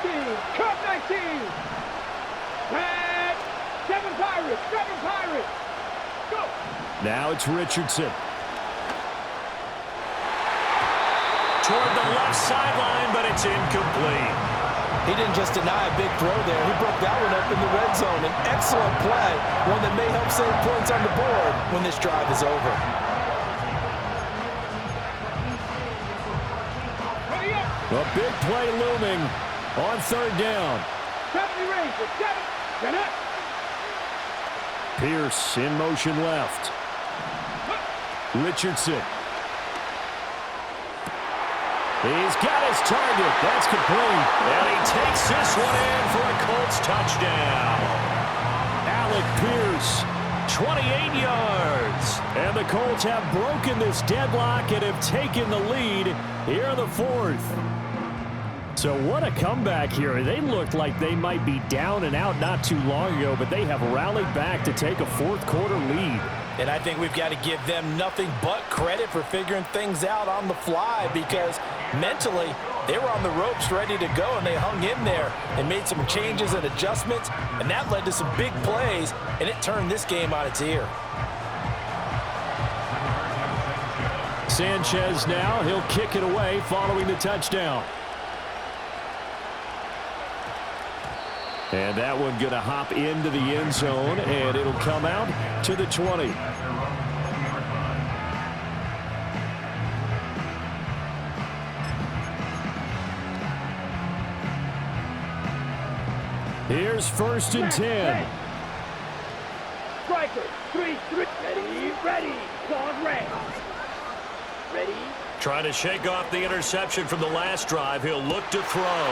19. Cut 19. Red. 7 Pirates. 7 Pirates. Go. Now it's Richardson. Toward the left sideline, but it's incomplete. He didn't just deny a big throw there. He broke that one up in the red zone. An excellent play, one that may help save points on the board when this drive is over. A big play looming on third down. Pierce in motion left. Richardson. He's got his target. That's complete. And he takes this one in for a Colts touchdown. Alec Pierce, 28 yards. And the Colts have broken this deadlock and have taken the lead here in the fourth. So what a comeback here. They looked like they might be down and out not too long ago, but they have rallied back to take a fourth quarter lead. And I think we've got to give them nothing but credit for figuring things out on the fly, because mentally they were on the ropes ready to go, and they hung in there and made some changes and adjustments, and that led to some big plays, and it turned this game on its ear. Sanchez now, he'll kick it away following the touchdown. And that one going to hop into the end zone, and it'll come out to the 20. Here's 1st and 10. Striker, 3-3. Ready. Pause red. Ready. Trying to shake off the interception from the last drive. He'll look to throw.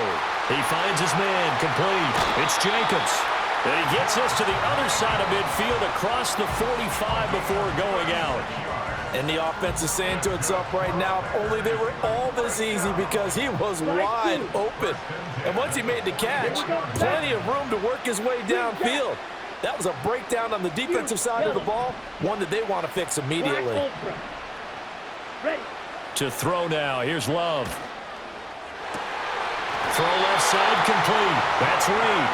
He finds his man complete. It's Jacobs. And he gets us to the other side of midfield across the 45 before going out. And the offense is saying to itself right now, if only they were all this easy, because he was wide open. And once he made the catch, plenty of room to work his way downfield. That was a breakdown on the defensive side of the ball, one that they want to fix immediately. Ready. To throw now. Here's Love. Throw left side complete. That's Reed.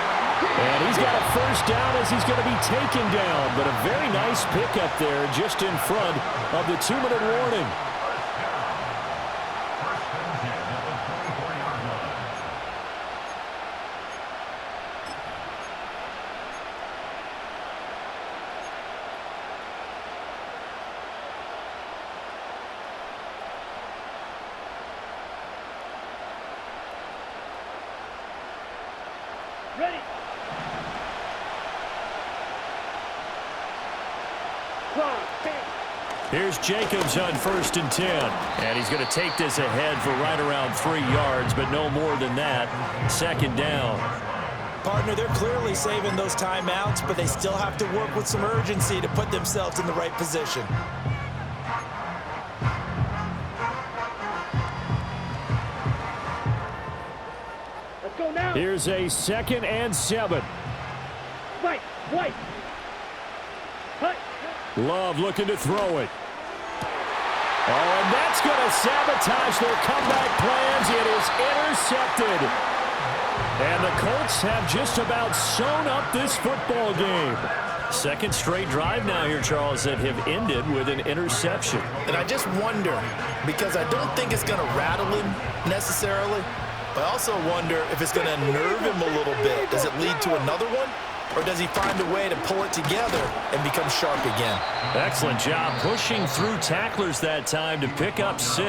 And he's got a first down as he's going to be taken down. But a very nice pickup there just in front of the 2-minute warning. Ready. Here's Jacobs on 1st and 10. And he's going to take this ahead for right around 3 yards, but no more than that. 2nd down. Partner, they're clearly saving those timeouts, but they still have to work with some urgency to put themselves in the right position. Let's go now. Here's a 2nd and 7. White. Cut. Love looking to throw it. Oh, and that's going to sabotage their comeback plans. It is intercepted. And the Colts have just about sewn up this football game. 2nd straight drive now here, Charles, that have ended with an interception. And I just wonder, because I don't think it's going to rattle him necessarily, but I also wonder if it's going to nerve him a little bit. Does it lead to another one? Or does he find a way to pull it together and become sharp again? Excellent job pushing through tacklers that time to pick up 6.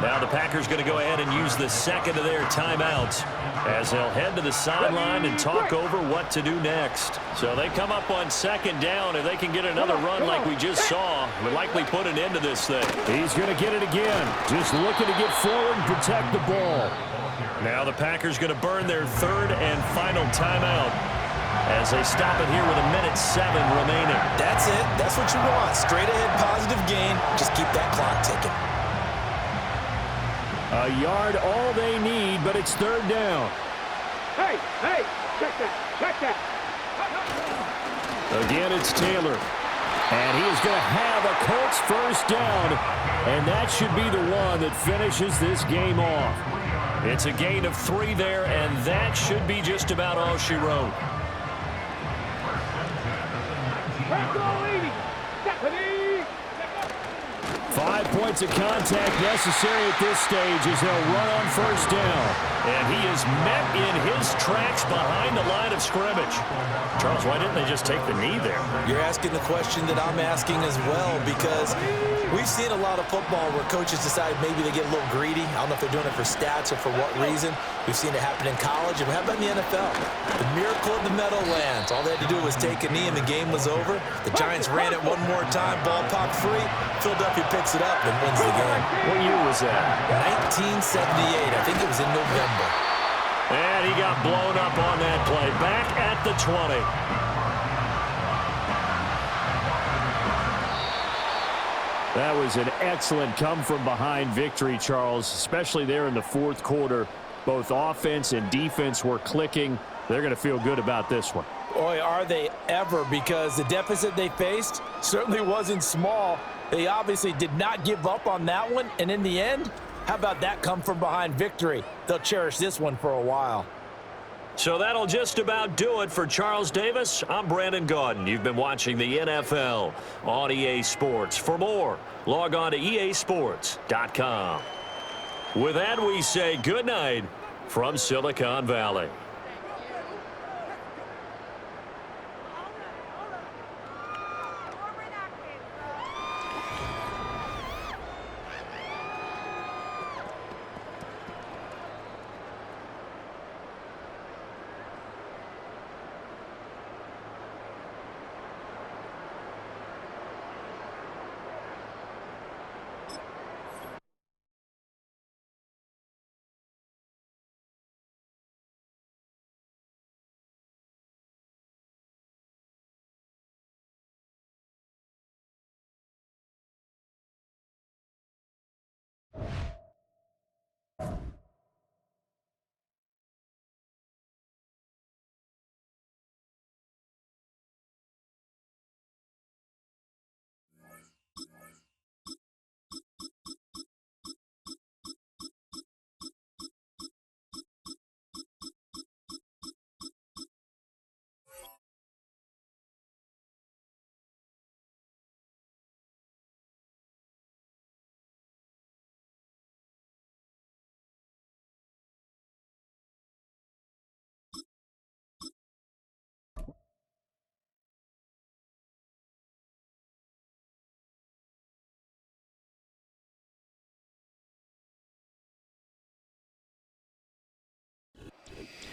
Now the Packers going to go ahead and use the 2nd of their timeouts as they'll head to the sideline and talk over what to do next. So they come up on 2nd down. If they can get another run like we just saw, will likely put an end to this thing. He's going to get it again. Just looking to get forward and protect the ball. Now the Packers going to burn their 3rd and final timeout as they stop it here with 1:07 remaining. That's it. That's what you want. Straight ahead positive gain. Just keep that clock ticking. A yard all they need, but it's 3rd down. Hey, check that. Again, it's Taylor. And he is going to have a Colts 1st down. And that should be the one that finishes this game off. It's a gain of 3 there, and that should be just about all she wrote. Let's go, Leemo. Stephanie. 5 points of contact necessary at this stage as they'll run on first down. And he is met in his tracks behind the line of scrimmage. Charles, why didn't they just take the knee there? You're asking the question that I'm asking as well, because we've seen a lot of football where coaches decide maybe they get a little greedy. I don't know if they're doing it for stats or for what reason. We've seen it happen in college, and how about in the NFL? The miracle of the Meadowlands. All they had to do was take a knee, and the game was over. The Giants ran it one more time, ball popped free. Philadelphia picks it up and wins the game. What year was that? 1978. I think it was in November. And he got blown up on that play. Back at the 20. That was an excellent come-from-behind victory, Charles, especially there in the fourth quarter. Both offense and defense were clicking. They're going to feel good about this one. Boy, are they ever, because the deficit they faced certainly wasn't small. They obviously did not give up on that one, and in the end, how about that come-from-behind victory? They'll cherish this one for a while. So that'll just about do it for Charles Davis. I'm Brandon Gaudin. You've been watching the NFL on EA Sports. For more, log on to easports.com. With that, we say good night from Silicon Valley.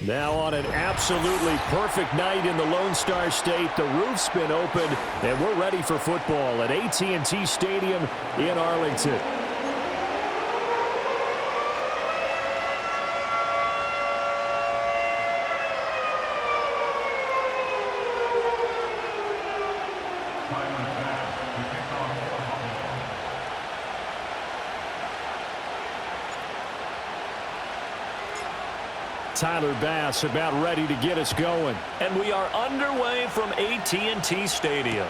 Now on an absolutely perfect night in the Lone Star State, the roof's been opened, and we're ready for football at AT&T Stadium in Arlington. Tyler Bass about ready to get us going. And we are underway from AT&T Stadium.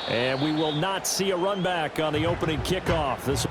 And we will not see a run back on the opening kickoff. This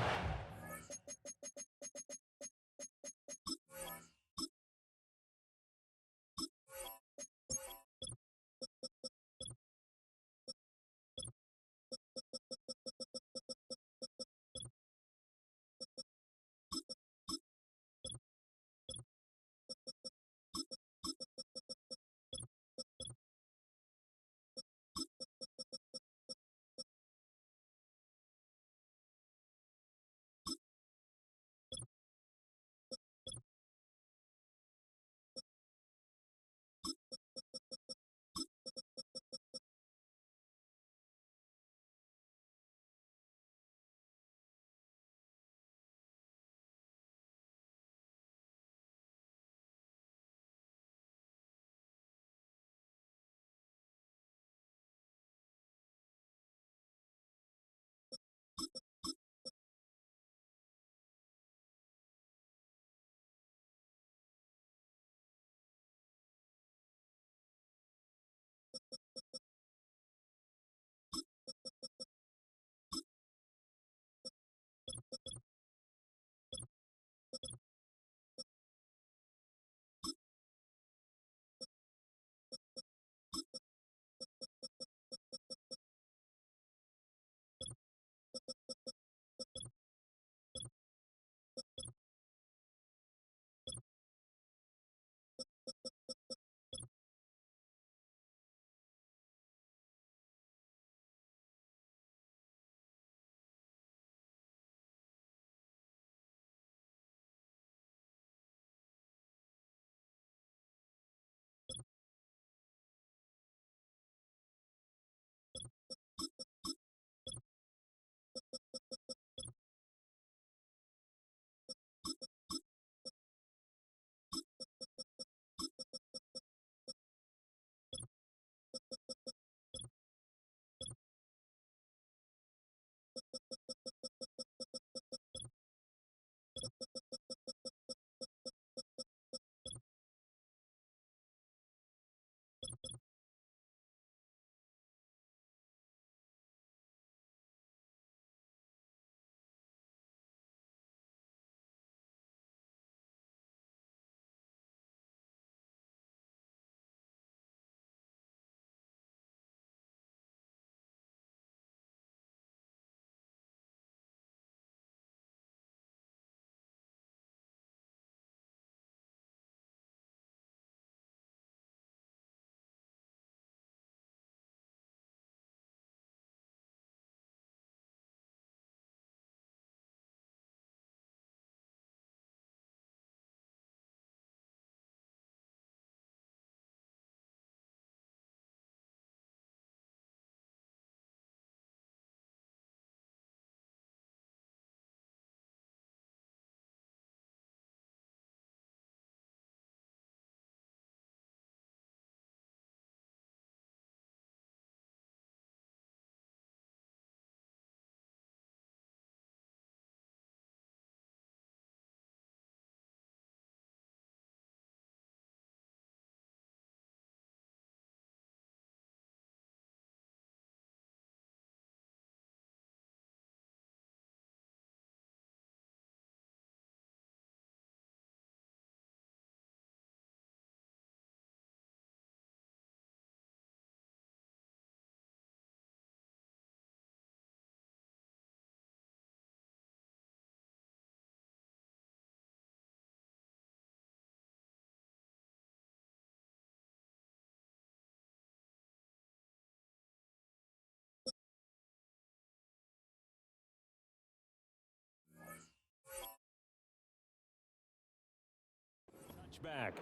Back.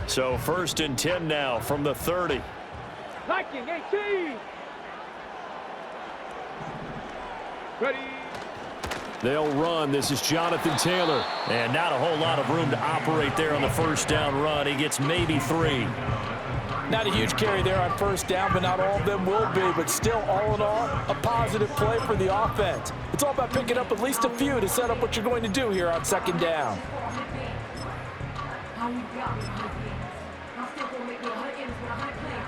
So 1st and 10 now from the 30. Liking 18. Ready. They'll run. This is Jonathan Taylor. And not a whole lot of room to operate there on the 1st down run. He gets maybe 3. Not a huge carry there on 1st down, but not all of them will be. But still, all in all, a positive play for the offense. It's all about picking up at least a few to set up what you're going to do here on 2nd down.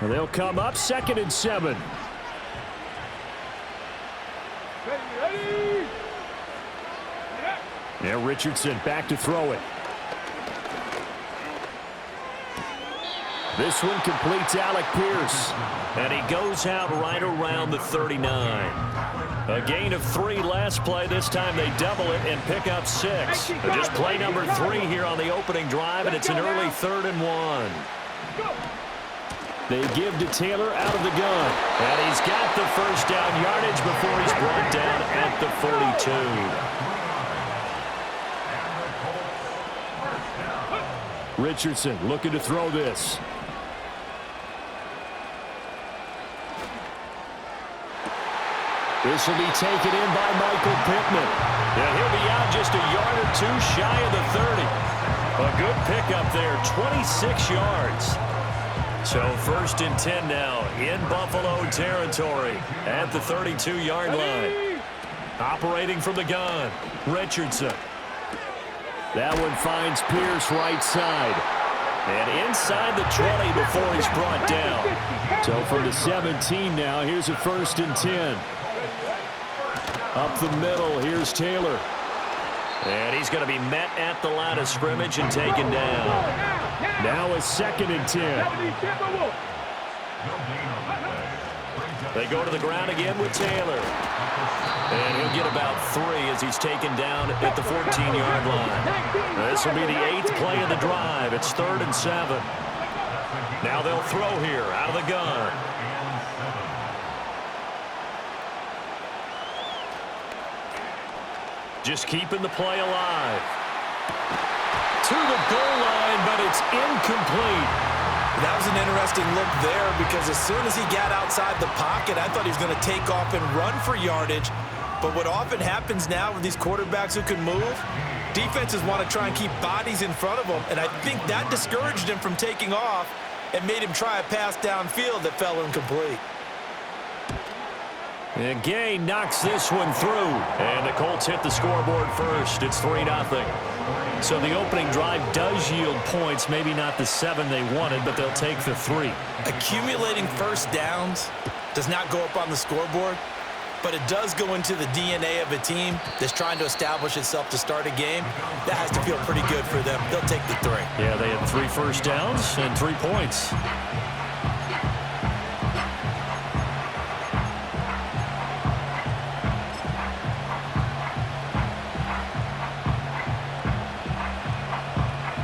Well, they'll come up 2nd and 7. Ready. Now Richardson back to throw it. This one completes Alec Pierce. And he goes out right around the 39. A gain of 3 last play. This time they double it and pick up 6. Just play number 3 here on the opening drive, and it's an early 3rd and 1. They give to Taylor out of the gun. And he's got the 1st down yardage before he's brought down at the 42. Richardson looking to throw this. This will be taken in by Michael Pittman. And he'll be out just a yard or 2 shy of the 30. A good pickup there, 26 yards. So 1st and 10 now in Buffalo territory at the 32-yard line. Operating from the gun, Richardson. That one finds Pierce right side. And inside the 20 before he's brought down. So from the 17 now, here's a 1st and 10. Up the middle, here's Taylor. And he's going to be met at the line of scrimmage and taken down. Now a 2nd and 10. They go to the ground again with Taylor. And he'll get about 3 as he's taken down at the 14-yard line. This will be the 8th play of the drive. It's 3rd and 7. Now they'll throw here out of the gun. Just keeping the play alive. To the goal line, but it's incomplete. That was an interesting look there because as soon as he got outside the pocket, I thought he was going to take off and run for yardage. But what often happens now with these quarterbacks who can move, defenses want to try and keep bodies in front of them, and I think that discouraged him from taking off and made him try a pass downfield that fell incomplete. And Gay knocks this one through. And the Colts hit the scoreboard first. It's 3-0. So the opening drive does yield points. Maybe not the 7 they wanted, but they'll take the 3. Accumulating 1st downs does not go up on the scoreboard, but it does go into the DNA of a team that's trying to establish itself to start a game. That has to feel pretty good for them. They'll take the 3. Yeah, they had 3 first downs and 3 points.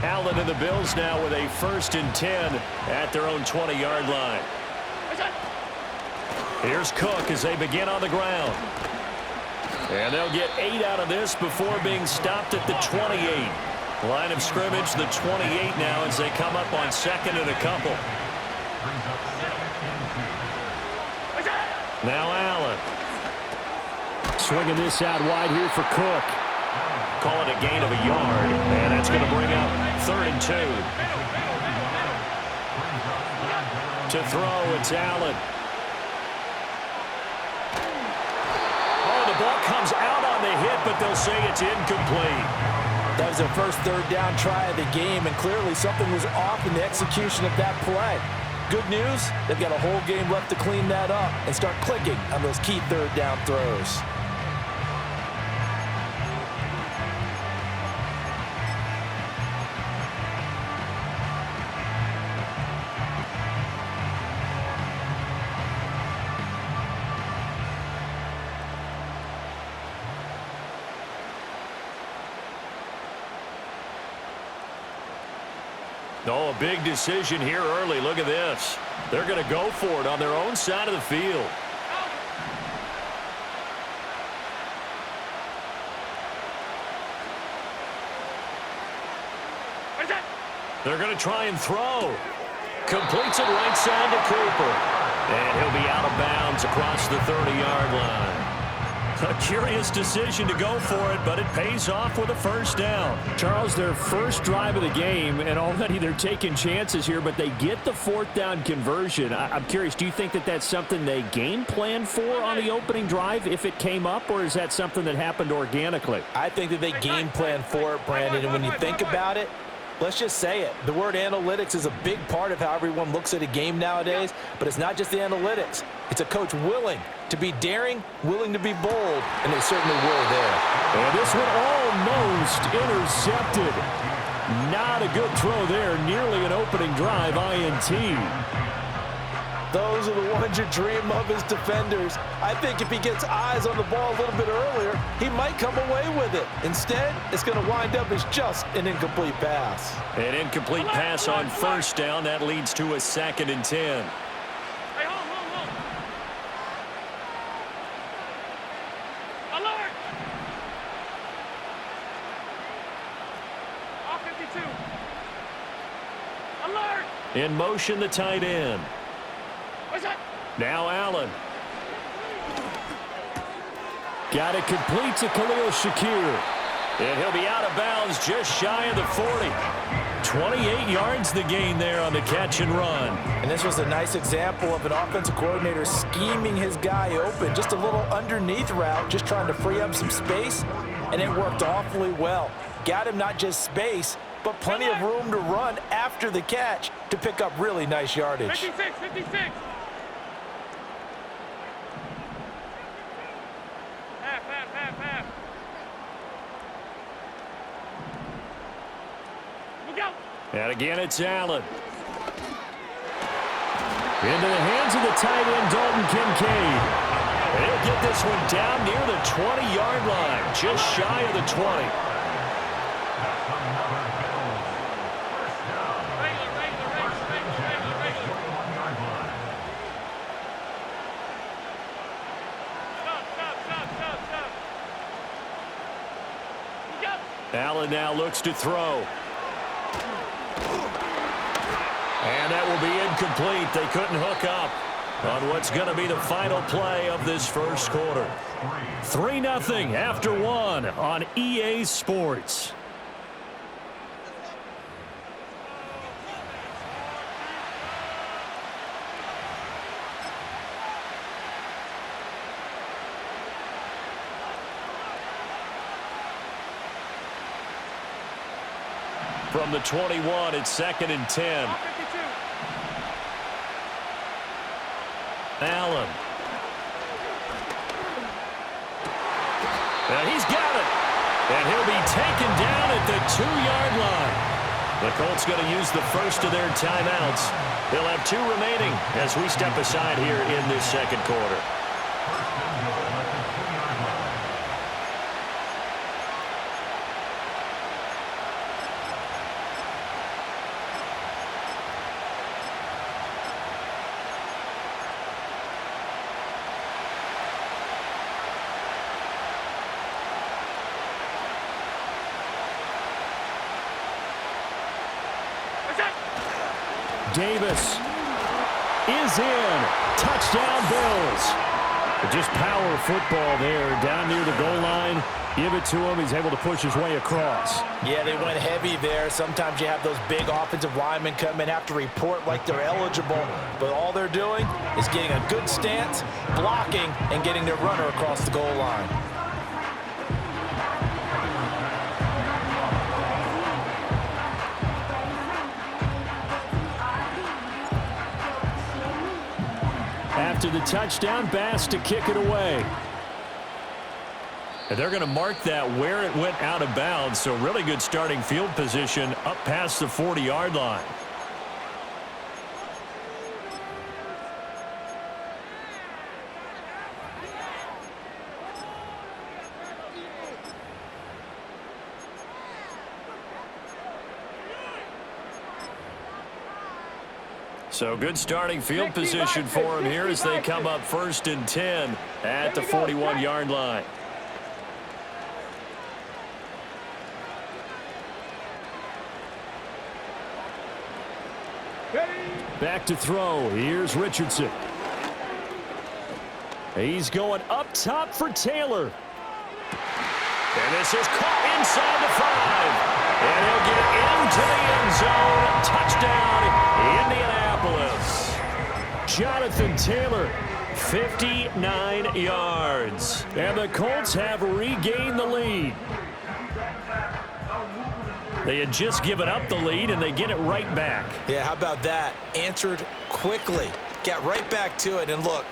Allen and the Bills now with a 1st and 10 at their own 20-yard line. Here's Cook as they begin on the ground. And they'll get 8 out of this before being stopped at the 28. Line of scrimmage, the 28 now as they come up on 2nd and a couple. Now Allen. Swinging this out wide here for Cook. Call it a gain of a yard, and that's going to bring up 3rd and 2. To throw, it's Allen. Oh, the ball comes out on the hit, but they'll say it's incomplete. That was their first 3rd down try of the game, and clearly something was off in the execution of that play. Good news, they've got a whole game left to clean that up and start clicking on those key 3rd down throws. Oh, a big decision here early. Look at this. They're going to go for it on their own side of the field. They're going to try and throw. Completes it right side to Cooper. And he'll be out of bounds across the 30-yard line. A curious decision to go for it, but it pays off with a first down. Charles, their first drive of the game, and already they're taking chances here, but they get the fourth down conversion. I'm curious, do you think that that's something they game planned for on the opening drive if it came up, or is that something that happened organically? I think that they game planned for it, Brandon, and when you think about it, let's just say it. The word analytics is a big part of how everyone looks at a game nowadays, but it's not just the analytics. It's a coach willing to be daring, willing to be bold, and they certainly were there. And this one almost intercepted. Not a good throw there. Nearly an opening drive INT. Those are the ones you dream of as defenders. I think if he gets eyes on the ball a little bit earlier, he might come away with it. Instead, it's going to wind up as just an incomplete pass. An incomplete pass on first down. That leads to a 2nd and 10. Hey, hold. Alert! Off 52. Alert! In motion, the tight end. What's that? Now Allen. Got it complete to Khalil Shakir. And he'll be out of bounds just shy of the 40. 28 yards the gain there on the catch and run. And this was a nice example of an offensive coordinator scheming his guy open. Just a little underneath route, just trying to free up some space, and it worked awfully well. Got him not just space, but plenty of room to run after the catch to pick up really nice yardage. 56. Half. Look out! And again, it's Allen. Into the hands of the tight end, Dalton Kincaid. And he'll get this one down near the 20-yard line, just shy of the 20. Allen now looks to throw. And that will be incomplete. They couldn't hook up on what's going to be the final play of this first quarter. 3-0 after 1 on EA Sports. From the 21, it's 2nd and 10. Allen. And he's got it. And he'll be taken down at the 2-yard line. The Colts going to use the first of their timeouts. They'll have 2 remaining as we step aside here in this second quarter. Davis is in. Touchdown, Bills. Just power football there down near the goal line. Give it to him. He's able to push his way across. Yeah, they went heavy there. Sometimes you have those big offensive linemen come in, have to report like they're eligible, but all they're doing is getting a good stance, blocking, and getting their runner across the goal line. After the touchdown, Bass to kick it away. And they're going to mark that where it went out of bounds, so really good starting field position up past the 40-yard line. So good starting field position for him here as they come up 1st and 10 at the 41-yard line. Back to throw. Here's Richardson. He's going up top for Taylor. And this is caught inside the 5. And he'll get it into the end zone. Touchdown, Indianapolis. Jonathan Taylor, 59 yards. and the Colts have regained the lead. They had just given up the lead, and they get it right back. Yeah, how about that? Answered quickly. Get right back to it. And look,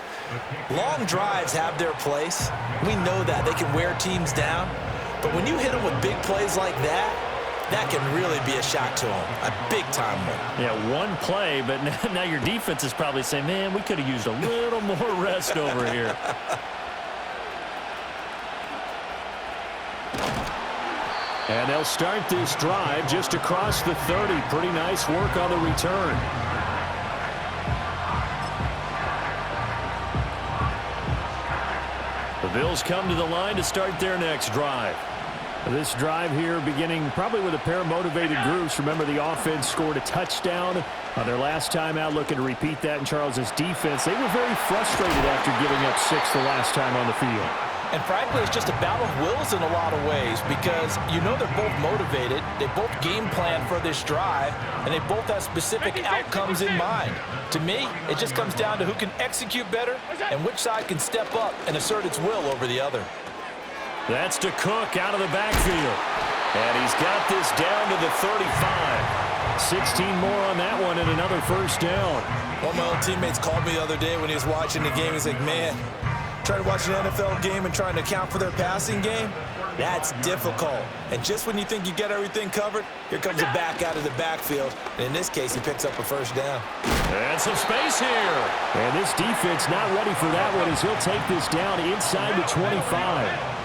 long drives have their place. We know that. They can wear teams down. But when you hit them with big plays like that, that can really be a shock to them. A big-time one. Yeah, one play, but now your defense is probably saying, man, we could have used a little more rest over here. And they'll start this drive just across the 30. Pretty nice work on the return. The Bills come to the line to start their next drive. This drive here beginning probably with a pair of motivated groups. Remember, the offense scored a touchdown on their last time out, looking to repeat that in Charles's defense. They were very frustrated after giving up 6 the last time on the field. And frankly, it's just a battle of wills in a lot of ways because you know they're both motivated. They both game plan for this drive, and they both have specific outcomes in mind. To me, it just comes down to who can execute better and which side can step up and assert its will over the other. That's to Cook out of the backfield. And he's got this down to the 35. 16 more on that one and another first down. One of my old teammates called me the other day when he was watching the game. He's like, man, trying to watch an NFL game and trying to account for their passing game, that's difficult. And just when you think you get everything covered, here comes a back out of the backfield. And in this case, he picks up a first down. And some space here. And this defense not ready for that one as he'll take this down inside the 25.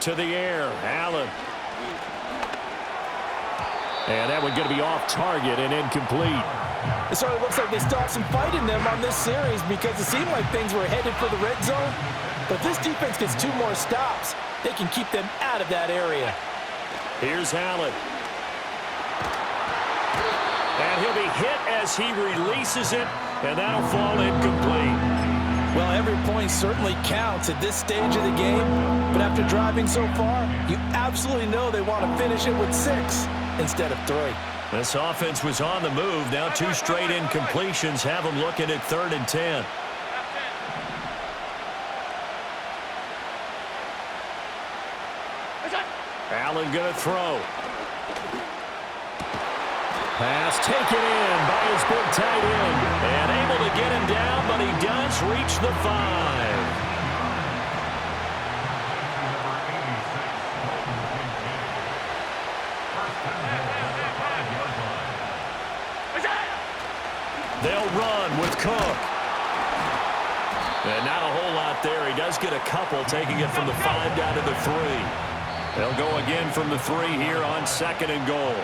To the air, Allen. And that one going to be off target and incomplete. It sort of looks like they stopped some fight in them on this series because it seemed like things were headed for the red zone. But this defense gets 2 more stops. They can keep them out of that area. Here's Allen. And he'll be hit as he releases it, and that'll fall incomplete. Well, every point certainly counts at this stage of the game, but after driving so far, you absolutely know they want to finish it with 6 instead of 3. This offense was on the move. Now 2 straight incompletions have them looking at 3rd and 10. Allen going to throw. Pass taken in by his big tight end. And able to get him down, but he does reach the 5. They'll run with Cook. And not a whole lot there. He does get a couple, taking it from the 5 down to the 3. They'll go again from the 3 here on 2nd and goal.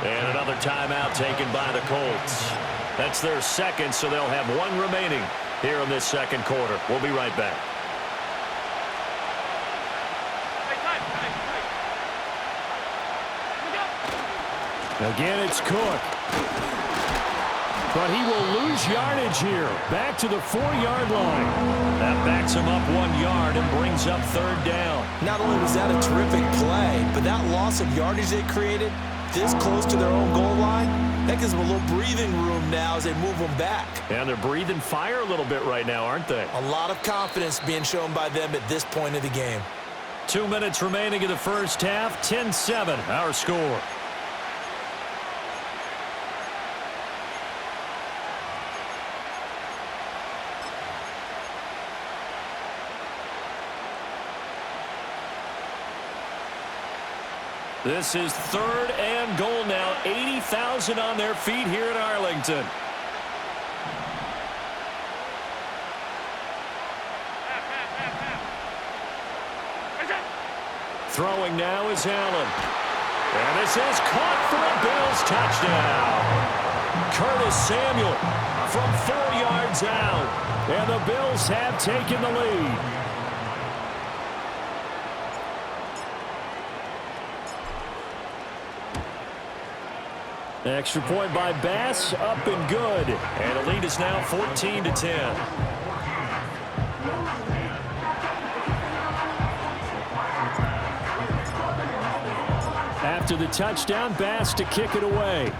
And another timeout taken by the Colts. That's their second, so they'll have 1 remaining here in this second quarter. We'll be right back. Again, it's Cook. But he will lose yardage here. Back to the 4-yard line. That backs him up 1 yard and brings up 3rd down. Not only was that a terrific play, but that loss of yardage they created this close to their own goal line, that gives them a little breathing room now as they move them back. And they're breathing fire a little bit right now, aren't they? A lot of confidence being shown by them at this point of the game. 2 minutes remaining in the first half. 10-7, our score. This is 3rd and goal now. 80,000 on their feet here in Arlington. Throwing now is Allen. And this is caught for a Bills touchdown. Curtis Samuel from 4 yards out. And the Bills have taken the lead. Extra point by Bass, up and good. And the lead is now 14-10. After the touchdown, Bass to kick it away.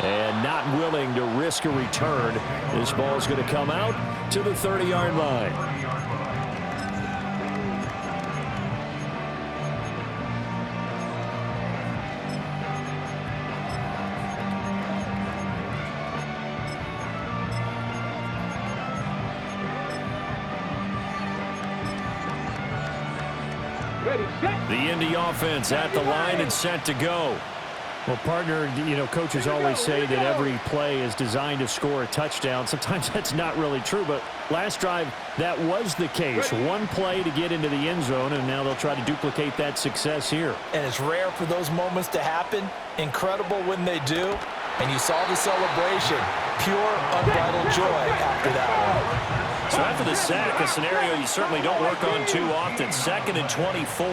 And not willing to risk a return. This ball is going to come out to the 30-yard line. The Indy offense at the line and set to go. Well, partner, coaches always say that every play is designed to score a touchdown. Sometimes that's not really true, but last drive, that was the case. One play to get into the end zone, and now they'll try to duplicate that success here. And it's rare for those moments to happen. Incredible when they do. And you saw the celebration. Pure, unbridled joy after that one. So after the sack, a scenario you certainly don't work on too often. 2nd and 24.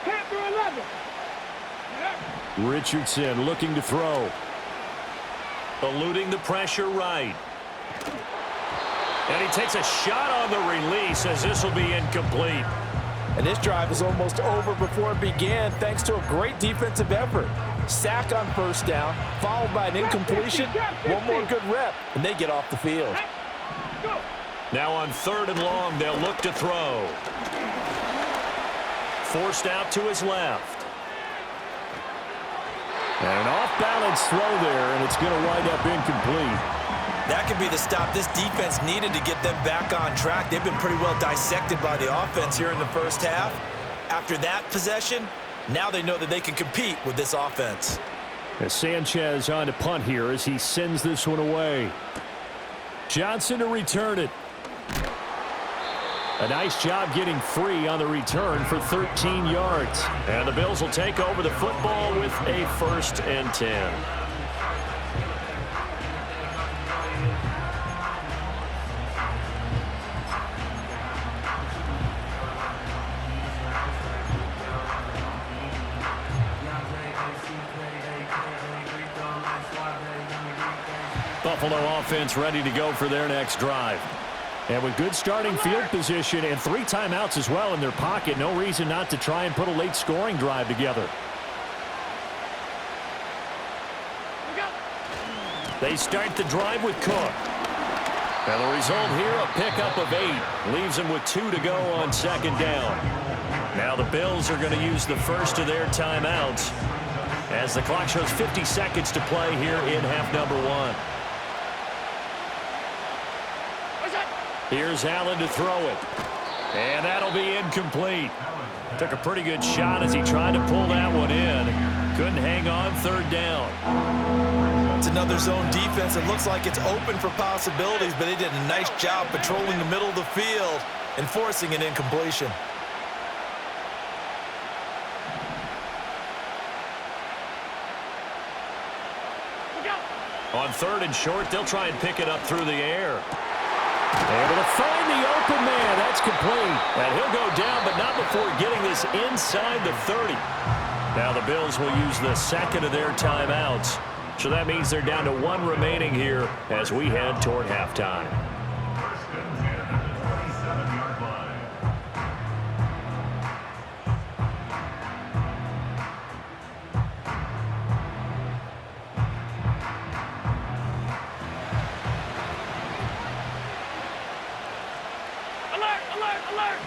Panther 11. Richardson looking to throw. Eluding the pressure right. And he takes a shot on the release as this will be incomplete. And this drive is almost over before it began thanks to a great defensive effort. Sack on first down, followed by an incompletion. One more good rep, and they get off the field. Now on 3rd and long, they'll look to throw. Forced out to his left. And an off-balance throw there, and it's going to wind up incomplete. That could be the stop this defense needed to get them back on track. They've been pretty well dissected by the offense here in the first half. After that possession, now they know that they can compete with this offense. As Sanchez on to punt here as he sends this one away. Johnson to return it. A nice job getting free on the return for 13 yards. And the Bills will take over the football with a 1st and 10. Buffalo offense ready to go for their next drive. And with good starting field position and 3 timeouts as well in their pocket, no reason not to try and put a late scoring drive together. They start the drive with Cook. And the result here, a pickup of 8. Leaves them with 2 to go on 2nd down. Now the Bills are going to use the first of their timeouts as the clock shows 50 seconds to play here in half number 1. Here's Allen to throw it. And that'll be incomplete. Took a pretty good shot as he tried to pull that one in. Couldn't hang on 3rd down. It's another zone defense. It looks like it's open for possibilities, but they did a nice job patrolling the middle of the field and forcing an incompletion. On 3rd and short, they'll try and pick it up through the air. Able to find the open man. That's complete. And he'll go down, but not before getting this inside the 30. Now the Bills will use the 2nd of their timeouts. So that means they're down to 1 remaining here as we head toward halftime. Alert!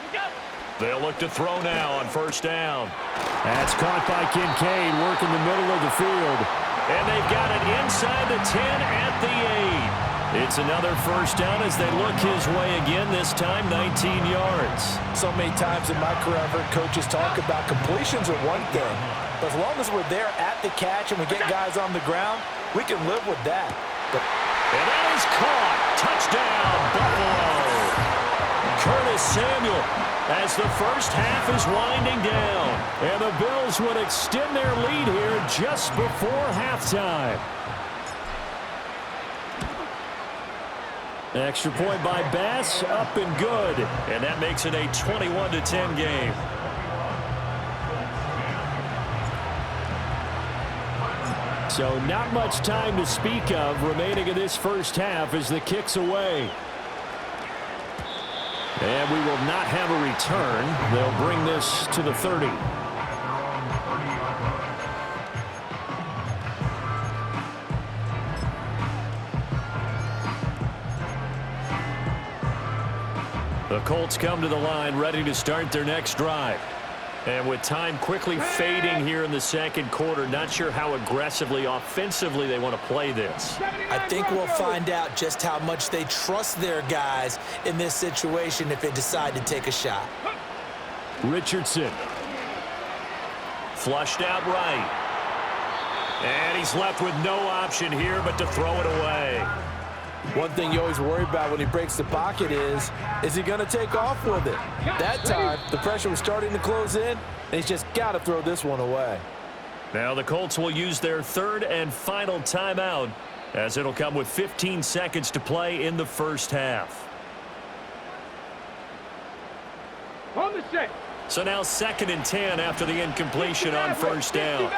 Look out! They'll look to throw now on first down. That's caught by Kincaid, working the middle of the field. And they've got it inside the 10 at the 8. It's another first down as they look his way again, this time 19 yards. So many times in my career I've heard coaches talk about completions are one thing, but as long as we're there at the catch and we get guys on the ground, we can live with that. And that is caught. Touchdown, Buffalo. Curtis Samuel as the first half is winding down. And the Bills would extend their lead here just before halftime. Extra point by Bass, up and good. And that makes it a 21-10 game. So not much time to speak of remaining in this first half as the kick's away. And we will not have a return. They'll bring this to the 30. The Colts come to the line ready to start their next drive. And with time quickly fading here in the second quarter, not sure how aggressively, offensively they want to play this. I think we'll find out just how much they trust their guys in this situation if they decide to take a shot. Richardson. Flushed out right. And he's left with no option here but to throw it away. One thing you always worry about when he breaks the pocket is he going to take off with it? That time, the pressure was starting to close in, and he's just got to throw this one away. Now the Colts will use their third and final timeout as it'll come with 15 seconds to play in the first half. On the set. So now 2nd and 10 after the incompletion on first down.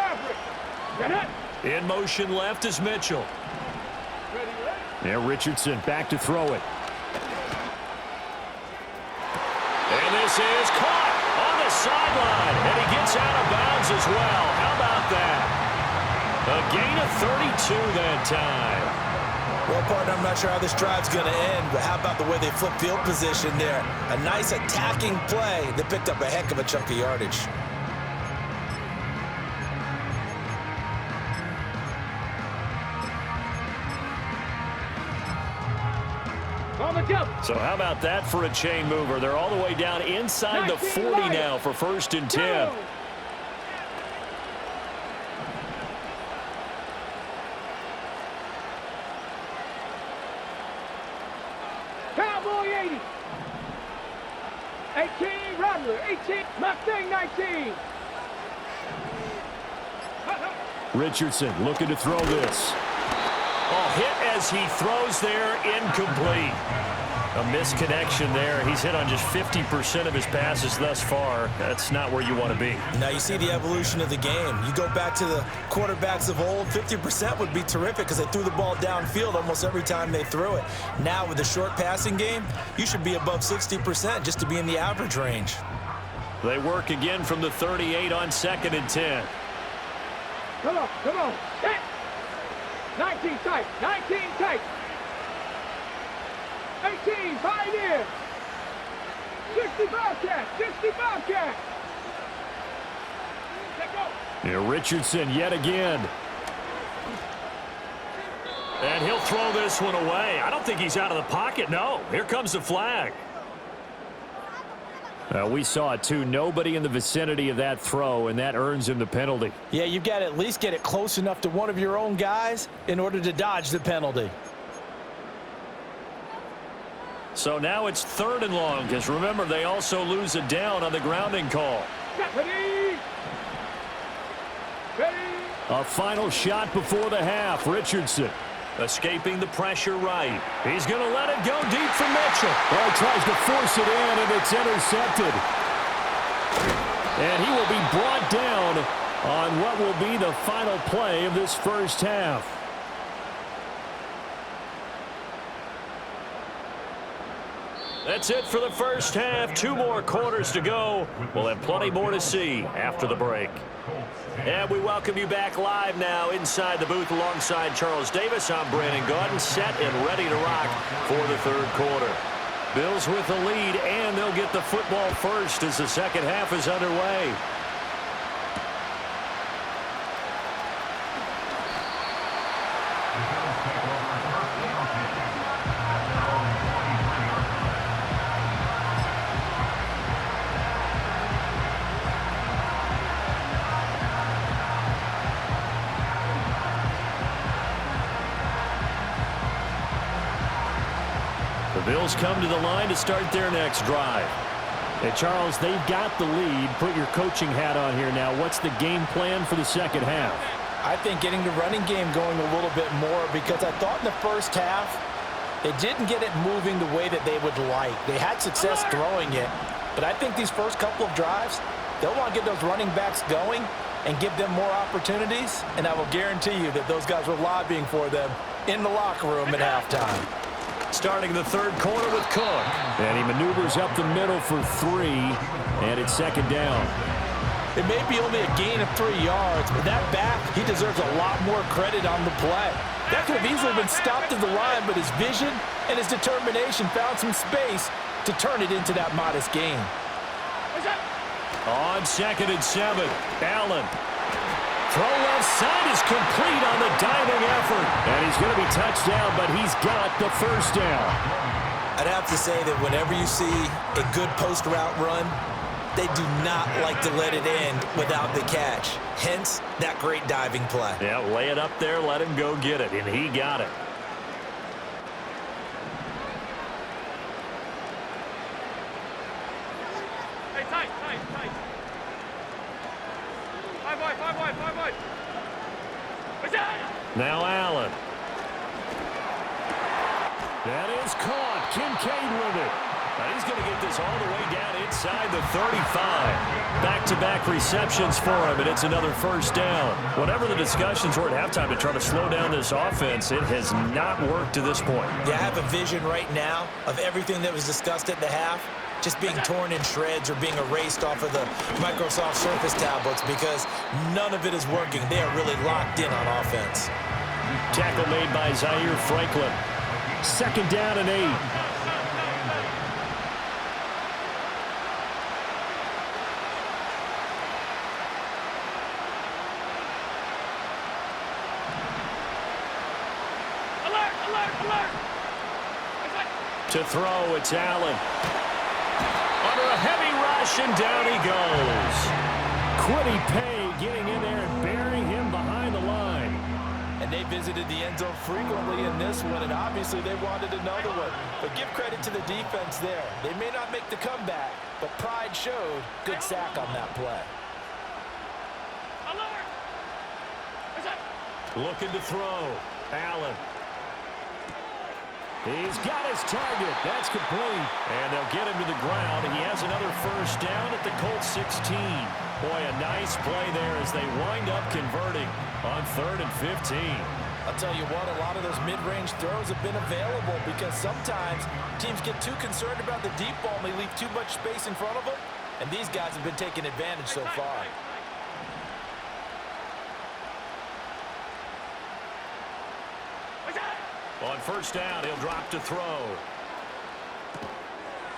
In motion left is Mitchell. Yeah, Richardson back to throw it. And this is caught on the sideline. And he gets out of bounds as well. How about that? A gain of 32 that time. Well, partner, I'm not sure how this drive's going to end, but how about the way they flip field position there? A nice attacking play. They picked up a heck of a chunk of yardage. So how about that for a chain mover? They're all the way down inside the 40 now for 1st and 10. Cowboy 80. 18, Rattler. 18, Mustang 19. Richardson looking to throw this. Oh, hit as he throws there, incomplete. A misconnection there. He's hit on just 50% of his passes thus far. That's not where you want to be. Now you see the evolution of the game. You go back to the quarterbacks of old, 50% would be terrific because they threw the ball downfield almost every time they threw it. Now with the short passing game, you should be above 60% just to be in the average range. They work again from the 38 on 2nd and 10. Come on. Set. 19 tight. 19 tight. 18, Pioneer. 60 Bobcat. 60 Bobcat. Let go. Yeah, Richardson yet again. And he'll throw this one away. I don't think he's out of the pocket. No, here comes the flag. We saw it too. Nobody in the vicinity of that throw, and that earns him the penalty. Yeah, you've got to at least get it close enough to one of your own guys in order to dodge the penalty. So now it's 3rd and long because remember they also lose a down on the grounding call. Ready. A final shot before the half. Richardson. Escaping the pressure right. He's going to let it go deep for Mitchell. Well, he tries to force it in, and it's intercepted. And he will be brought down on what will be the final play of this first half. That's it for the first half. 2 more quarters to go. We'll have plenty more to see after the break. And we welcome you back live now inside the booth alongside Charles Davis. I'm Brandon Gaudin, set and ready to rock for the 3rd quarter. Bills with the lead, and they'll get the football first as the second half is underway. The Bills come to the line to start their next drive. Hey, Charles, they've got the lead. Put your coaching hat on here now. What's the game plan for the second half? I think getting the running game going a little bit more, because I thought in the first half they didn't get it moving the way that they would like. They had success throwing it, but I think these first couple of drives, they'll want to get those running backs going and give them more opportunities, and I will guarantee you that those guys were lobbying for them in the locker room at halftime. Starting the third quarter with Cook. And he maneuvers up the middle for 3, and it's second down. It may be only a gain of 3 yards, but that back, he deserves a lot more credit on the play. That could have easily been stopped at the line, but his vision and his determination found some space to turn it into that modest gain. On 2nd and 7, Allen. Throw left side is complete on the diving effort. And he's going to be touched down, but he's got the first down. I'd have to say that whenever you see a good post route run, they do not like to let it end without the catch. Hence, that great diving play. Yeah, lay it up there, let him go get it, and he got it. Hey, tight. 5 wide. Now Allen. That is caught. Kincaid with it. Now he's going to get this all the way down inside the 35. Back-to-back receptions for him, and it's another first down. Whatever the discussions were at halftime to try to slow down this offense, it has not worked to this point. Yeah, I have a vision right now of everything that was discussed at the half just being torn in shreds or being erased off of the Microsoft Surface tablets, because none of it is working. They are really locked in on offense. Tackle made by Zaire Franklin. Second down and 8. Alert! To throw, it's Allen. Under a heavy rush, and down he goes. Quiddy Pay getting in there and burying him behind the line. And they visited the end zone frequently in this one, and obviously they wanted another one. But give credit to the defense there. They may not make the comeback, but pride showed. Good sack on that play. Looking to throw. Allen. He's got his target. That's complete. And they'll get him to the ground. He has another first down at the Colts 16. Boy, a nice play there as they wind up converting on 3rd and 15. I'll tell you what, a lot of those mid-range throws have been available, because sometimes teams get too concerned about the deep ball and they leave too much space in front of them. And these guys have been taking advantage so far. On first down, he'll drop to throw.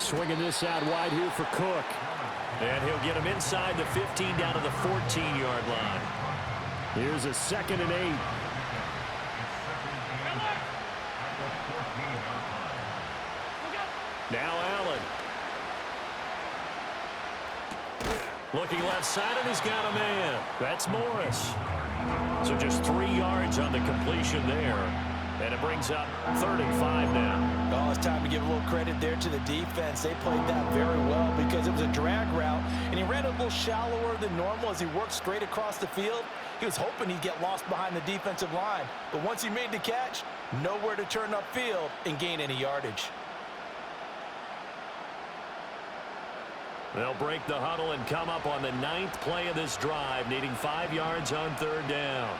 Swinging this out wide here for Cook. And he'll get him inside the 15 down to the 14-yard line. Here's a 2nd and 8. Now Allen. Looking left side, and he's got a man. That's Morris. So just 3 yards on the completion there. And it brings up 3rd and 5 now. Oh, it's time to give a little credit there to the defense. They played that very well, because it was a drag route, and he ran a little shallower than normal as he worked straight across the field. He was hoping he'd get lost behind the defensive line. But once he made the catch, nowhere to turn upfield and gain any yardage. They'll break the huddle and come up on the 9th play of this drive, needing 5 yards on 3rd down.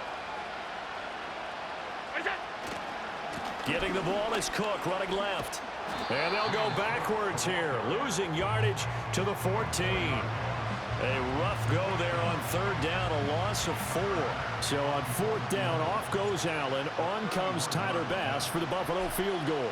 Getting the ball is Cook, running left. And they'll go backwards here, losing yardage to the 14. A rough go there on 3rd down, a loss of 4. So on 4th down, off goes Allen. On comes Tyler Bass for the Buffalo field goal.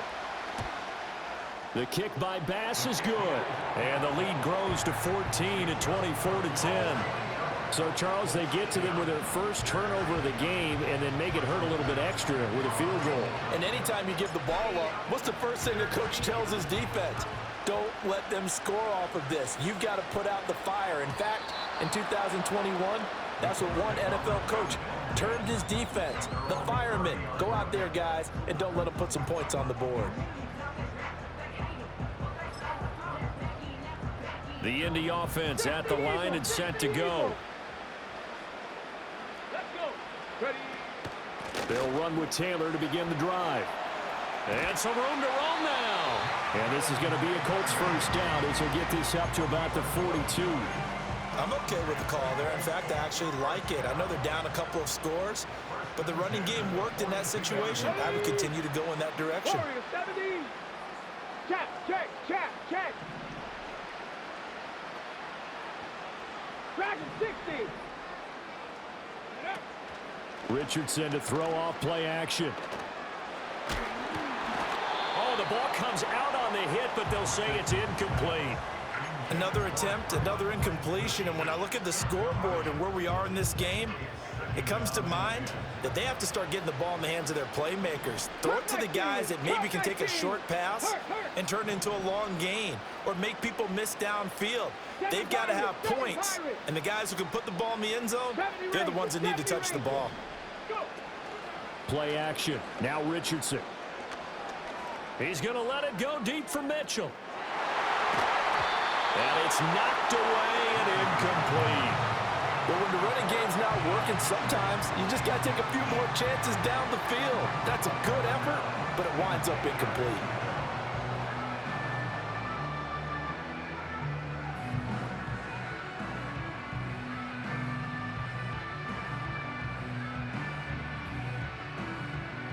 The kick by Bass is good. And the lead grows to 14 at 24-10. So, Charles, they get to them with their first turnover of the game and then make it hurt a little bit extra with a field goal. And anytime you give the ball up, what's the first thing the coach tells his defense? Don't let them score off of this. You've got to put out the fire. In fact, in 2021, that's what one NFL coach termed his defense. The firemen. Go out there, guys, and don't let them put some points on the board. The Indy offense at the line and set to go. Let's go. Ready. They'll run with Taylor to begin the drive. And some room to roam now. And this is going to be a Colts first down as he'll get this up to about the 42. I'm okay with the call there. In fact, I actually like it. I know they're down a couple of scores, but the running game worked in that situation. I would continue to go in that direction. Warrior 70. Check, check, check, check. Dragon 60. Richardson to throw off play action. Oh, the ball comes out on the hit, but they'll say it's incomplete. Another attempt, another incompletion, and when I look at the scoreboard and where we are in this game, it comes to mind that they have to start getting the ball in the hands of their playmakers. Throw it to the guys that maybe can take a short pass and turn it into a long gain or make people miss downfield. They've got to have points, and the guys who can put the ball in the end zone, they're the ones that need to touch the ball. Play action. Now Richardson. He's going to let it go deep for Mitchell. And it's knocked away and incomplete. But when the running game's not working, sometimes you just got to take a few more chances down the field. That's a good effort, but it winds up incomplete.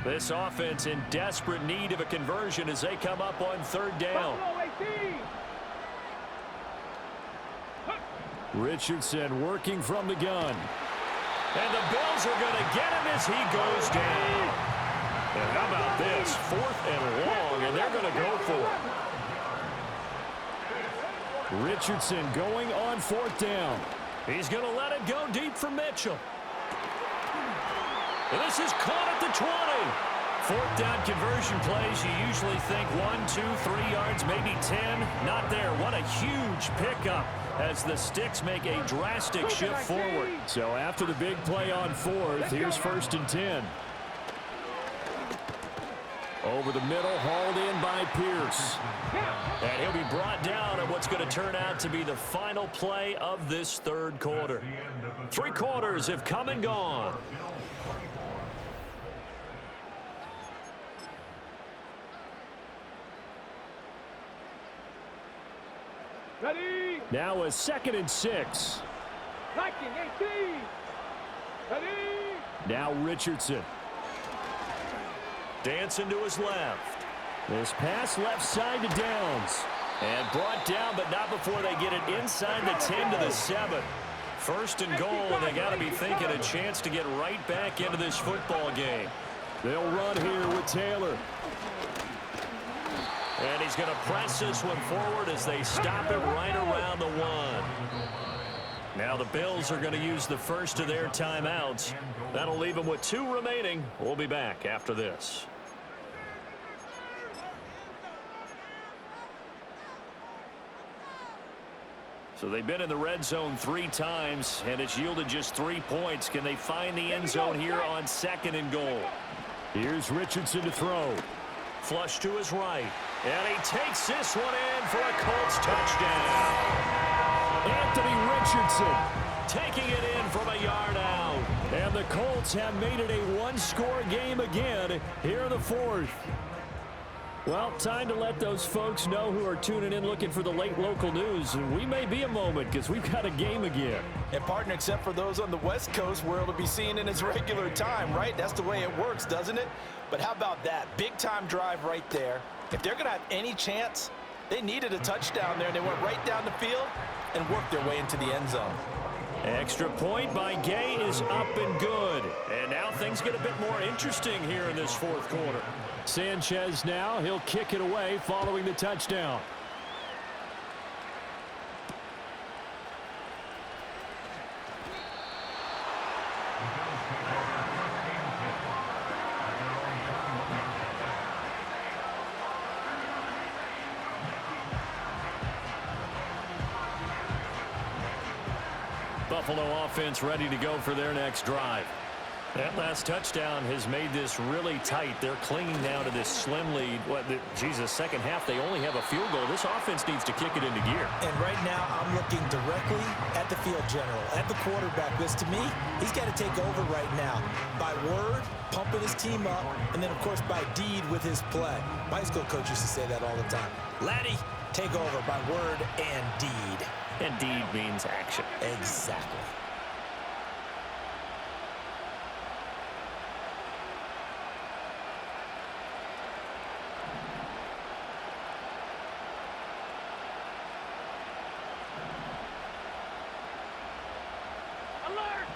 This offense in desperate need of a conversion as they come up on third down. Richardson working from the gun. And the Bills are going to get him as he goes down. And how about this? 4th and long, and they're going to go for it. Richardson going on 4th down. He's going to let it go deep for Mitchell. And this is caught at the 20. 4th down conversion plays, you usually think 1, 2, 3 yards, maybe 10. Not there. What a huge pickup as the Sticks make a drastic shift forward. So after the big play on 4th, here's 1st and 10. Over the middle, hauled in by Pierce. And he'll be brought down at what's going to turn out to be the final play of this third quarter. 3 quarters have come and gone. Ready. Now a 2nd and 6. 1918. Ready. Now Richardson. Dancing to his left. This pass left side to Downs. And brought down, but not before they get it inside the 10 to the 7. 1st and goal, and they got to be thinking a chance to get right back into this football game. They'll run here with Taylor. And he's going to press this one forward as they stop it right around the 1. Now the Bills are going to use the first of their timeouts. That'll leave them with 2 remaining. We'll be back after this. So they've been in the red zone 3 times, and it's yielded just 3 points. Can they find the end zone here on 2nd and goal? Here's Richardson to throw. Flush to his right. And he takes this one in for a Colts touchdown. Anthony Richardson taking it in from a yard out. And the Colts have made it a 1-score game again here in the 4th. Well, time to let those folks know who are tuning in looking for the late local news. We may be a moment because we've got a game again. And partner, except for those on the West Coast where it'll be seen in its regular time, right? That's the way it works, doesn't it? But how about that? Big-time drive right there. If they're going to have any chance, they needed a touchdown there, and they went right down the field and worked their way into the end zone. Extra point by Gay is up and good. And now things get a bit more interesting here in this fourth quarter. Sanchez now, he'll kick it away following the touchdown. Buffalo offense ready to go for their next drive. That last touchdown has made this really tight. They're clinging now to this slim lead. Second half, they only have a field goal. This offense needs to kick it into gear. And right now, I'm looking directly at the field general, at the quarterback. Because to me, he's got to take over right now. By word, pumping his team up, and then, of course, by deed with his play. My high school coach used to say that all the time. Laddie, take over by word and deed. And deed means action. Exactly. Alert!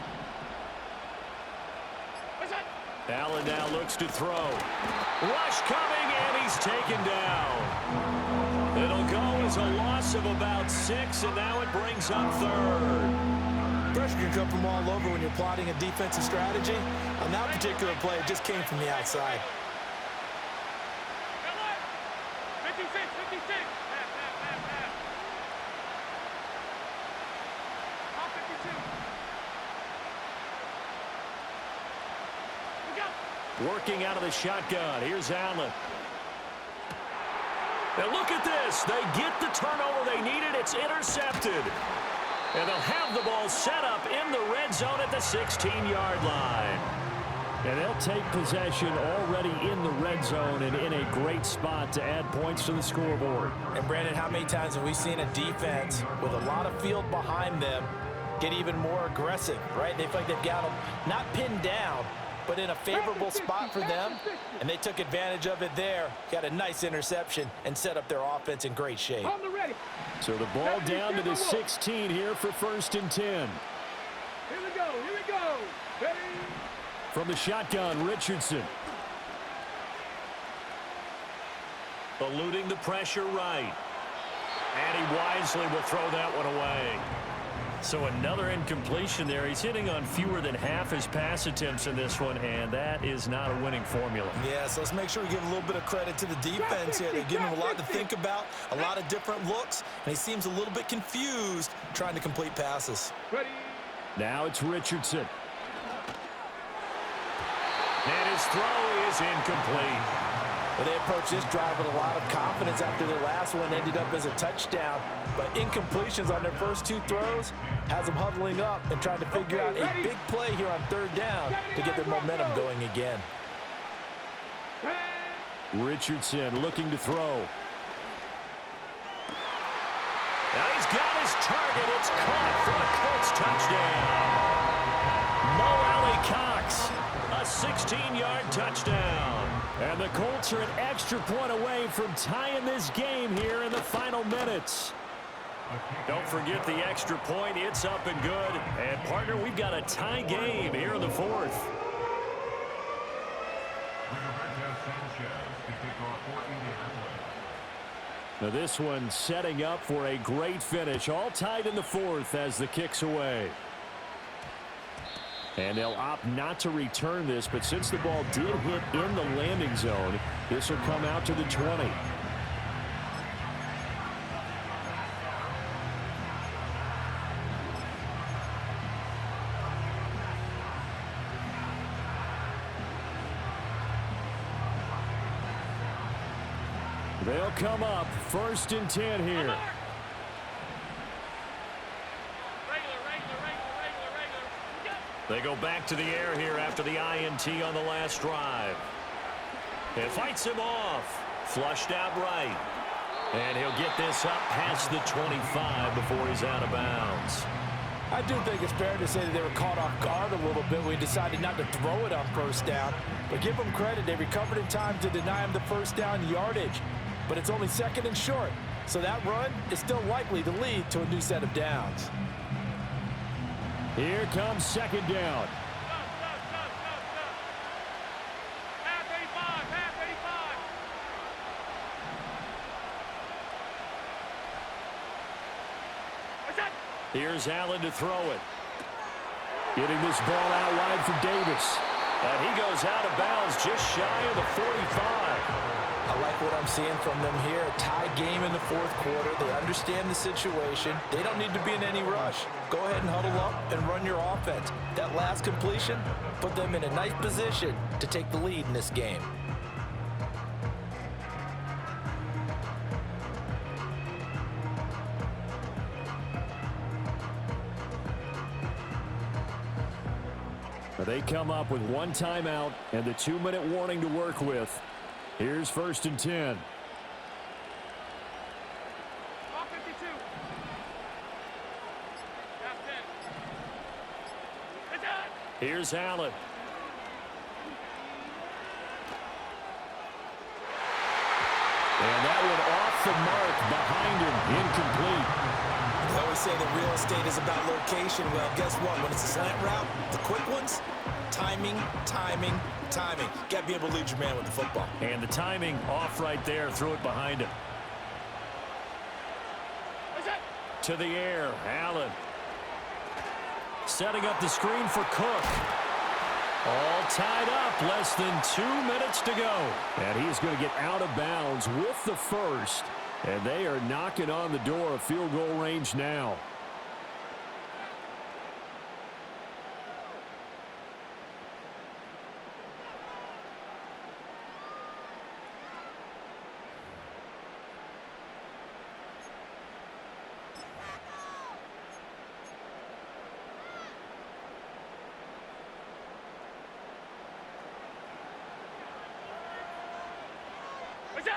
What's that? Allen now looks to throw. Rush coming, and he's taken down. It'll go as a loss of about 6, and now it brings up third. Pressure can come from all over when you're plotting a defensive strategy. On that particular play, it just came from the outside. 56, 56. Pass. Off 52. We go. Working out of the shotgun. Here's Allen. And look at this. They get the turnover they needed. It's intercepted. And they'll have the ball set up in the red zone at the 16-yard line. And they'll take possession already in the red zone and in a great spot to add points to the scoreboard. And Brandon, how many times have we seen a defense with a lot of field behind them get even more aggressive, right? They feel like they've got them not pinned down, but in a favorable spot for them, and they took advantage of it there. Got a nice interception and set up their offense in great shape. On the ready. So the ball down to the 16 here for 1st and 10. Here we go. Ready. From the shotgun, Richardson. Eluding the pressure right. And he wisely will throw that one away. So another incompletion there. He's hitting on fewer than half his pass attempts in this one, and that is not a winning formula. Yeah, so let's make sure we give a little bit of credit to the defense here. They're giving him a lot to think about, a lot of different looks, and he seems a little bit confused trying to complete passes. Ready. Now it's Richardson. And his throw is incomplete. Well, they approached this drive with a lot of confidence after their last one ended up as a touchdown. But incompletions on their first 2 throws has them huddling up and trying to figure out a big play here on 3rd down to get their momentum going again. Richardson looking to throw. Now he's got his target. It's caught for a Colts touchdown. Mo Alley Cox, a 16-yard touchdown. And the Colts are an extra point away from tying this game here in the final minutes. Don't forget the extra point. It's up and good. And, partner, we've got a tie game here in the 4th. Now this one setting up for a great finish. All tied in the 4th as the kick's away. And they'll opt not to return this, but since the ball did hit in the landing zone, this will come out to the 20. They'll come up 1st and 10 here. They go back to the air here after the INT on the last drive. It fights him off. Flushed out right. And he'll get this up past the 25 before he's out of bounds. I do think it's fair to say that they were caught off guard a little bit when we decided not to throw it on 1st down. But give them credit. They recovered in time to deny him the 1st down yardage. But it's only 2nd and short. So that run is still likely to lead to a new set of downs. Here comes second down. Half 85, half 85. Here's Allen to throw it. Getting this ball out wide for Davis. And he goes out of bounds just shy of the 45. I like what I'm seeing from them here. A tie game in the fourth quarter. They understand the situation. They don't need to be in any rush. Go ahead and huddle up and run your offense. That last completion put them in a nice position to take the lead in this game. They come up with one timeout and the 2-minute warning to work with. Here's 1st and 10. Ball 52. Half 10. It's done. Here's Allen. And that one off the mark behind him. Incomplete. They always say that real estate is about location. Well, guess what? When it's a slant route, the quick ones, timing, timing, timing. Got to be able to lead your man with the football. And the timing off right there. Threw it behind him. To the air. Allen. Setting up the screen for Cook. All tied up. Less than 2 minutes to go. And he's going to get out of bounds with the first. And they are knocking on the door of field goal range now.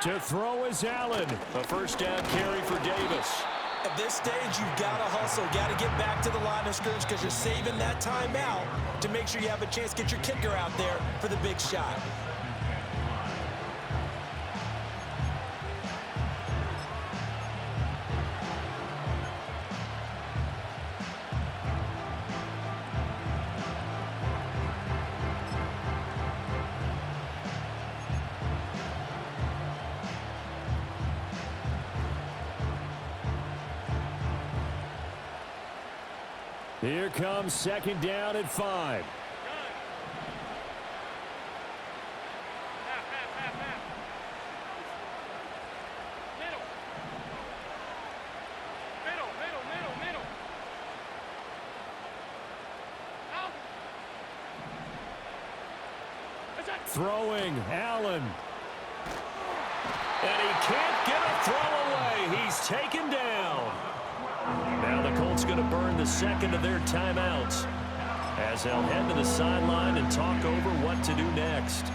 To throw is Allen. A first down carry for Davis. At this stage, you've got to hustle. Got to get back to the line of scrimmage because you're saving that timeout to make sure you have a chance to get your kicker out there for the big shot. Here comes second down at 5. Throwing, Allen. And he can't get a throw away. He's taken down. Now the Colts going to burn the second of their timeouts as they'll head to the sideline and talk over what to do next.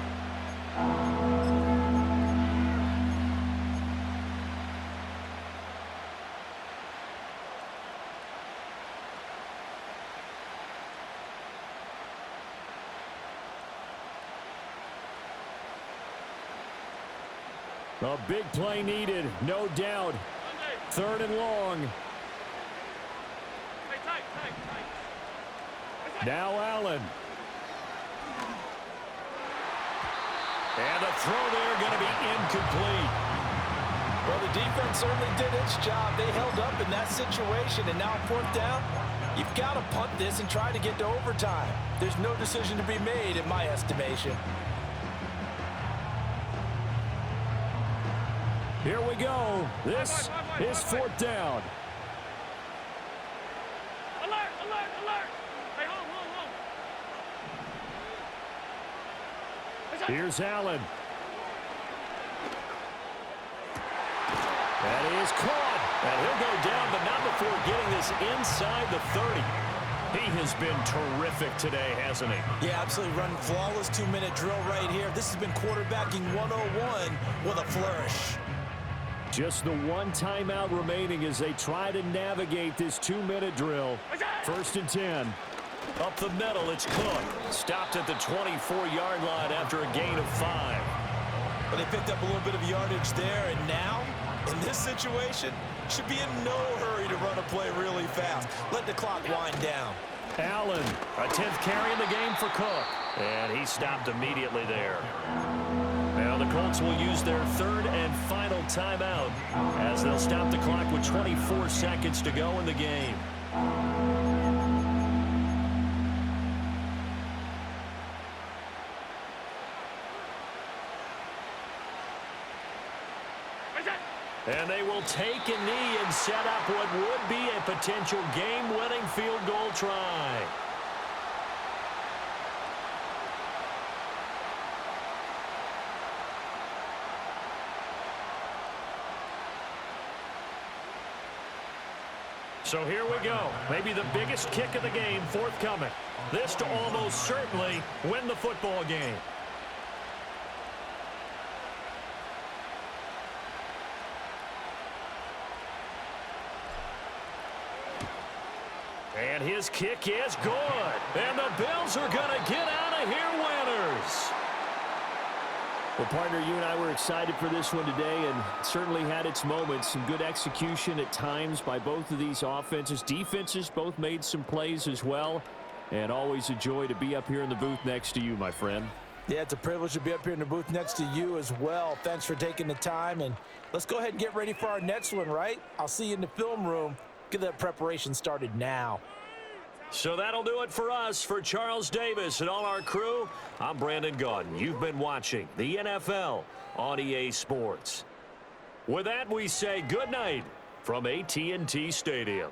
A big play needed, no doubt. 3rd and long. Now Allen. And the throw there going to be incomplete. Well, the defense certainly did its job. They held up in that situation, and now 4th down, you've got to punt this and try to get to overtime. There's no decision to be made in my estimation. Here we go. This is 4th down. Alert, alert, alert. Hey, home. Here's Allen. That is caught. And he'll go down, but not before getting this inside the 30. He has been terrific today, hasn't he? Yeah, absolutely running flawless 2-minute drill right here. This has been quarterbacking 101 with a flourish. Just the one timeout remaining as they try to navigate this 2-minute drill. 1st and 10. Up the middle, it's Cook. Stopped at the 24-yard line after a gain of 5. But they picked up a little bit of yardage there, and now, in this situation, should be in no hurry to run a play really fast. Let the clock wind down. Allen, a 10th carry in the game for Cook. And he stopped immediately there. Now the Colts will use their third and final timeout as they'll stop the clock with 24 seconds to go in the game. And they will take a knee and set up what would be a potential game-winning field goal try. So here we go. Maybe the biggest kick of the game forthcoming. This to almost certainly win the football game. And his kick is good. And the Bills are going to get out of here winners. Well, partner, you and I were excited for this one today, and certainly had its moments. Some good execution at times by both of these offenses. Defenses both made some plays as well. And always a joy to be up here in the booth next to you, my friend. Yeah, it's a privilege to be up here in the booth next to you as well. Thanks for taking the time, and let's go ahead and get ready for our next one, right? I'll see you in the film room. Get that preparation started now. So that'll do it for us. For Charles Davis and all our crew, I'm Brandon Gaudin. You've been watching the NFL on EA Sports. With that, we say good night from AT&T Stadium.